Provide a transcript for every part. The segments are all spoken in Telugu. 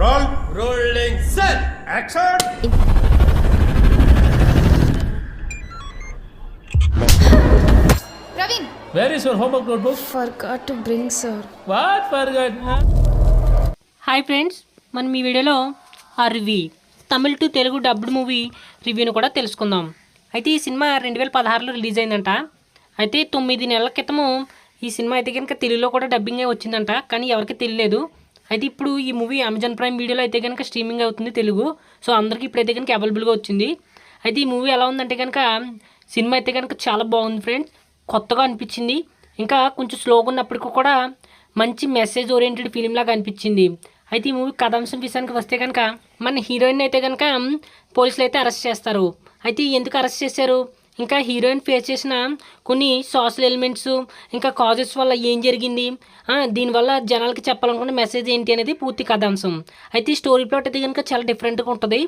Role rolling set action. Praveen, Where is your homework notebook? forgot to bring, sir. What forgot? Hi friends, మనం ఈ వీడియోలో Aruvi Tamil to Telugu dubbed movie రివ్యూను కూడా తెలుసుకుందాం. అయితే ఈ సినిమా 2016లో రిలీజ్ అయిందంట. అయితే 9 నెలల క్రితము ఈ సినిమా అయితే కనుక తెలుగులో కూడా డబ్బింగ్ వచ్చిందంట, కానీ ఎవరికి తెలియలేదు. అయితే ఇప్పుడు ఈ మూవీ అమెజాన్ ప్రైమ్ వీడియోలో అయితే కనుక స్ట్రీమింగ్ అవుతుంది తెలుగు. సో అందరికీ ఇప్పుడైతే కనుక అవైలబుల్గా వచ్చింది. అయితే ఈ మూవీ ఎలా ఉందంటే కనుక సినిమా అయితే కనుక చాలా బాగుంది ఫ్రెండ్స్, కొత్తగా అనిపించింది. ఇంకా కొంచెం స్లోగా ఉన్నప్పటికీ కూడా మంచి మెసేజ్ ఓరియంటెడ్ ఫిలిం లాగా అనిపించింది. అయితే ఈ మూవీ కథాంశం విషయానికి వస్తే కనుక మన హీరోయిన్ అయితే కనుక పోలీసులు అయితే అరెస్ట్ చేస్తారు. అయితే ఎందుకు అరెస్ట్ చేశారు, ఇంకా హీరోయిన్ ఫేస్ చేసిన కొన్ని సోషల్ ఎలిమెంట్స్, ఇంకా కాజెస్ వల్ల ఏం జరిగింది, దీనివల్ల జనాలకి చెప్పాలనుకున్న మెసేజ్ ఏంటి అనేది పూర్తి కథాంశం. అయితే ఈ స్టోరీ ప్లాట్ అయితే కనుక చాలా డిఫరెంట్గా ఉంటుంది.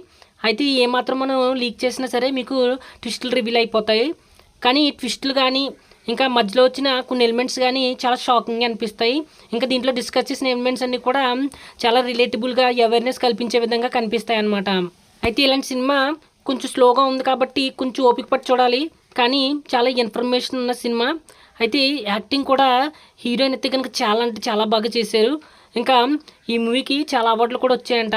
అయితే ఏమాత్రం మనం లీక్ చేసినా సరే మీకు ట్విస్టులు రివీల్ అయిపోతాయి. కానీ ఈ ట్విస్టులు కానీ ఇంకా మధ్యలో వచ్చిన కొన్ని ఎలిమెంట్స్ కానీ చాలా షాకింగ్గా అనిపిస్తాయి. ఇంకా దీంట్లో డిస్కస్ చేసిన ఎలిమెంట్స్ అన్నీ కూడా చాలా రిలేటబుల్గా అవేర్నెస్ కల్పించే విధంగా కనిపిస్తాయి అన్నమాట. అయితే ఇలాంటి సినిమా కొంచెం స్లోగా ఉంది కాబట్టి కొంచెం ఓపిక పట్టి చూడాలి, కానీ చాలా ఇన్ఫర్మేషన్ ఉన్న సినిమా. అయితే యాక్టింగ్ కూడా హీరోయిన్ అయితే కనుక చాలా అంటే చాలా బాగా చేశారు. ఇంకా ఈ మూవీకి చాలా అవార్డులు కూడా వచ్చాయంట.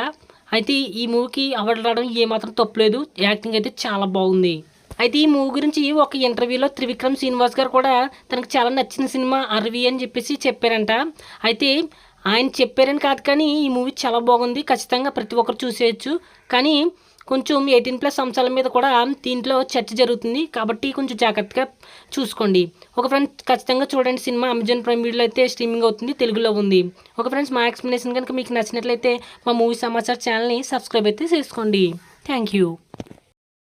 అయితే ఈ మూవీకి అవార్డులు రావడం ఏమాత్రం తప్పులేదు, యాక్టింగ్ అయితే చాలా బాగుంది. అయితే ఈ మూవీ గురించి ఒక ఇంటర్వ్యూలో త్రివిక్రమ్ శ్రీనివాస్ గారు కూడా తనకు చాలా నచ్చిన సినిమా అర్వి అని చెప్పేసి చెప్పారంట. అయితే ఆయన చెప్పారని కాదు, కానీ ఈ మూవీ చాలా బాగుంది, ఖచ్చితంగా ప్రతి ఒక్కరు చూసేయచ్చు. కానీ కొంచెం 18+ అంశాల మీద కూడా దీంట్లో చర్చ జరుగుతుంది కాబట్టి కొంచెం జాగ్రత్తగా చూసుకోండి. ఒక ఫ్రెండ్స్ ఖచ్చితంగా చూడండి, సినిమా అమెజాన్ ప్రైమ్ వీడియోలో అయితే స్ట్రీమింగ్ అవుతుంది, తెలుగులో ఉంది. ఒక ఫ్రెండ్స్ మా ఎక్స్ప్లెనేషన్ కనుక మీకు నచ్చినట్లయితే మా మూవీ సమాచార్ ఛానల్ని సబ్స్క్రైబ్ అయితే చేసుకోండి. Thank you.